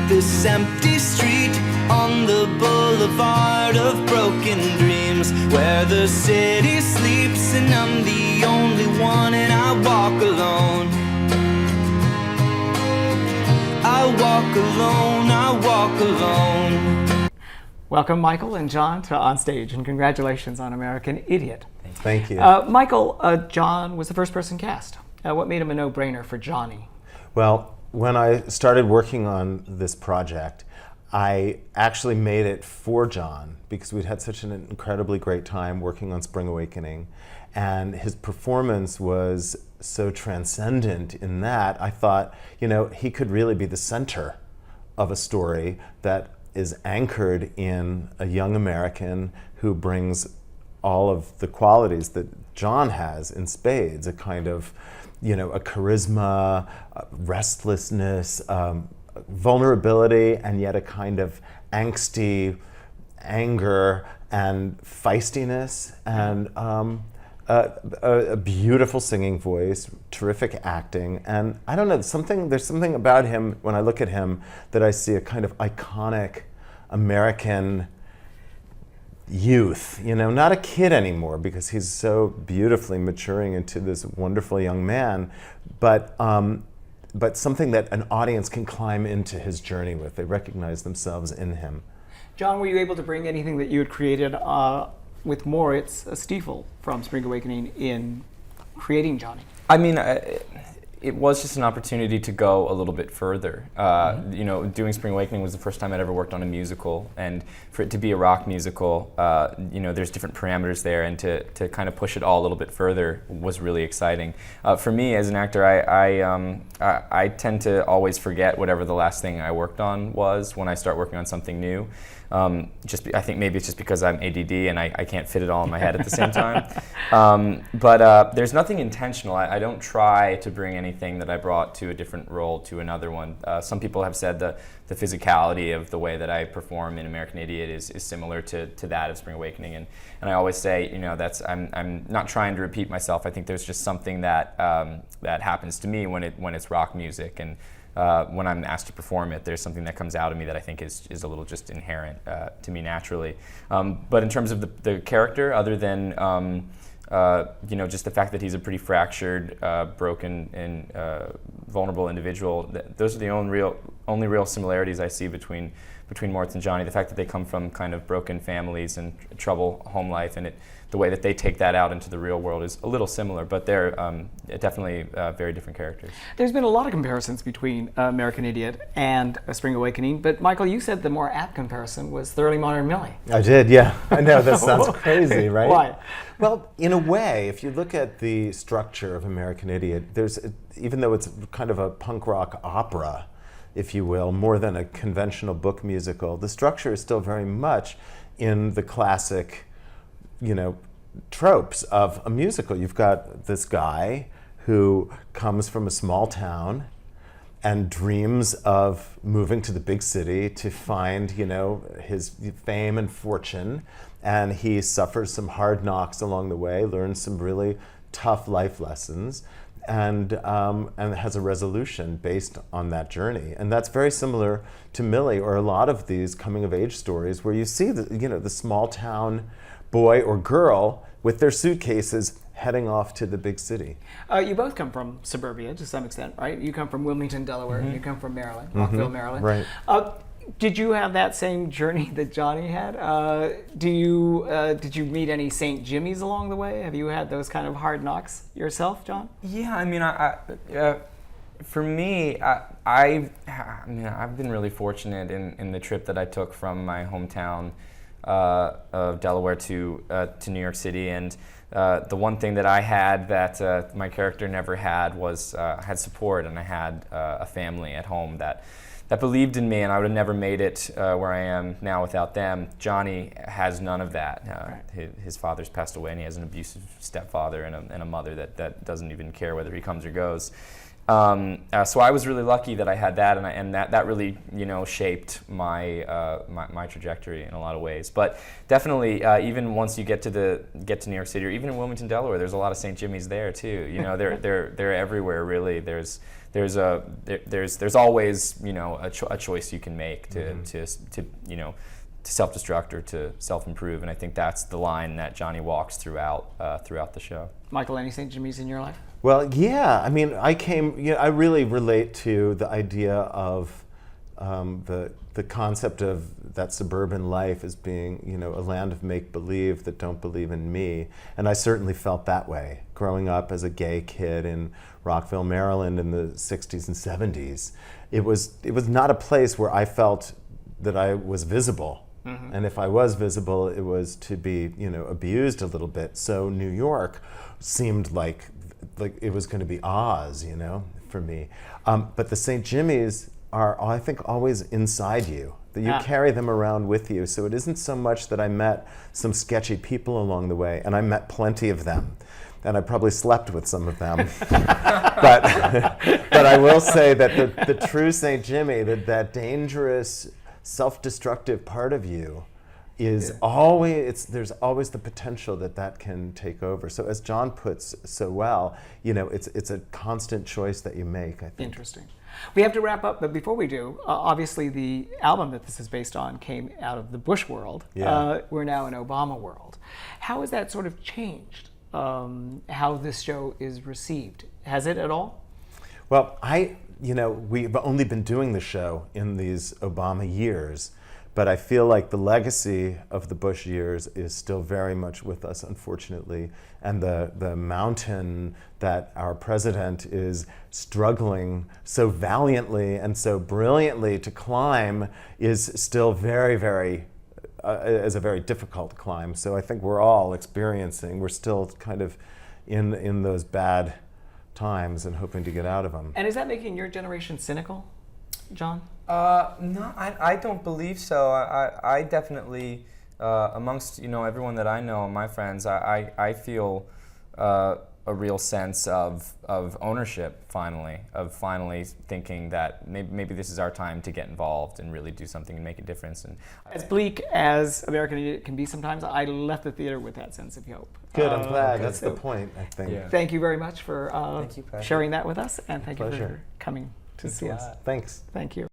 this empty street on the boulevard of broken dreams, where the city sleeps and I'm the only one, and I walk alone. I walk alone, I walk alone. Welcome, Michael and John, to On Stage, and congratulations on American Idiot. Thank you. Michael, John was the first person cast. What made him a no-brainer for Johnny? Well, when I started working on this project, I actually made it for John because we'd had such an incredibly great time working on Spring Awakening, and his performance was so transcendent in that I thought, he could really be the center of a story that is anchored in a young American who brings all of the qualities that John has in spades, a kind of, a charisma, restlessness, vulnerability, and yet a kind of angsty anger and feistiness, and a beautiful singing voice, terrific acting, and I don't know, there's something about him when I look at him that I see a kind of iconic American youth, not a kid anymore because he's so beautifully maturing into this wonderful young man, but something that an audience can climb into his journey with. They recognize themselves in him. John, were you able to bring anything that you had created with Moritz Stiefel from Spring Awakening in creating Johnny? I mean, it was just an opportunity to go a little bit further. Doing Spring Awakening was the first time I'd ever worked on a musical, and for it to be a rock musical, there's different parameters there, and to kind of push it all a little bit further was really exciting. For me as an actor, I tend to always forget whatever the last thing I worked on was when I start working on something new. I think maybe it's just because I'm ADD and I can't fit it all in my head at the same time. But there's nothing intentional. I don't try to bring anything that I brought to a different role to another one. Some people have said the physicality of the way that I perform in American Idiot is similar to that of Spring Awakening, and I always say, I'm not trying to repeat myself. I think there's just something that happens to me when it's rock music, and when I'm asked to perform it, there's something that comes out of me that I think is a little just inherent to me naturally. But in terms of the character, other than just the fact that he's a pretty fractured, broken, and vulnerable individual, those are the only real similarities I see between Moritz and Johnny. The fact that they come from kind of broken families and trouble home life, and the way that they take that out into the real world is a little similar, but they're definitely very different characters. There's been a lot of comparisons between American Idiot and Spring Awakening, but Michael, you said the more apt comparison was Thoroughly Modern Millie. I did, yeah. I know, that sounds crazy, right? Why? Well, in a way, if you look at the structure of American Idiot, even though it's kind of a punk rock opera, if you will, more than a conventional book musical, the structure is still very much in the classic, tropes of a musical. You've got this guy who comes from a small town and dreams of moving to the big city to find, his fame and fortune, and he suffers some hard knocks along the way, learns some really tough life lessons, and has a resolution based on that journey. And that's very similar to Millie, or a lot of these coming-of-age stories where you see the small-town boy or girl with their suitcases heading off to the big city. You both come from suburbia to some extent, right? You come from Wilmington, Delaware, and you come from Maryland, Rockville, Maryland. Right. Did you have that same journey that Johnny had? Did you meet any St. Jimmy's along the way? Have you had those kind of hard knocks yourself, John? Yeah, I mean, for me, I've been really fortunate in the trip that I took from my hometown of Delaware to New York City, and the one thing that I had that my character never had was had support, and I had a family at home that believed in me, and I would have never made it where I am now without them. Johnny has none of that. His father's passed away, and he has an abusive stepfather and a mother that doesn't even care whether he comes or goes. So I was really lucky that I had that, and that really shaped my my trajectory in a lot of ways. But definitely, even once you get to New York City, or even in Wilmington, Delaware, there's a lot of St. Jimmy's there too. They're everywhere really. There's always a choice you can make to self-destruct or to self-improve, and I think that's the line that Johnny walks throughout the show. Michael, any St. Jimmy's in your life? Well, yeah. I mean, I really relate to the idea of the concept of that suburban life as being, a land of make-believe that don't believe in me. And I certainly felt that way growing up as a gay kid in Rockville, Maryland in the 60s and 70s. It was not a place where I felt that I was visible. Mm-hmm. And if I was visible, it was to be, abused a little bit. So New York seemed like it was going to be Oz, for me. But the St. Jimmy's are, I think, always inside you. That you carry them around with you. So it isn't so much that I met some sketchy people along the way, and I met plenty of them. And I probably slept with some of them. but I will say that the true St. Jimmy, that dangerous, self-destructive part of you is always, there's always the potential that can take over. So as John puts so well, it's a constant choice that you make, I think. Interesting. We have to wrap up, but before we do, obviously the album that this is based on came out of the Bush world. Yeah. We're now in Obama world. How has that sort of changed how this show is received? Has it at all? Well, we've only been doing the show in these Obama years, but I feel like the legacy of the Bush years is still very much with us, unfortunately. And the mountain that our president is struggling so valiantly and so brilliantly to climb is still very, very, is a very difficult climb. So I think we're all we're still kind of in those bad times and hoping to get out of them. And is that making your generation cynical, John? No, I don't believe so. I definitely, amongst everyone that I know, my friends, I feel a real sense of ownership finally thinking that maybe this is our time to get involved and really do something and make a difference. And as bleak as American Idiot can be sometimes, I left the theater with that sense of hope. Good, I'm glad. That's the point, I think. Yeah. Thank you very much for sharing that with us, and thank you for coming to see us. Thanks. Thank you.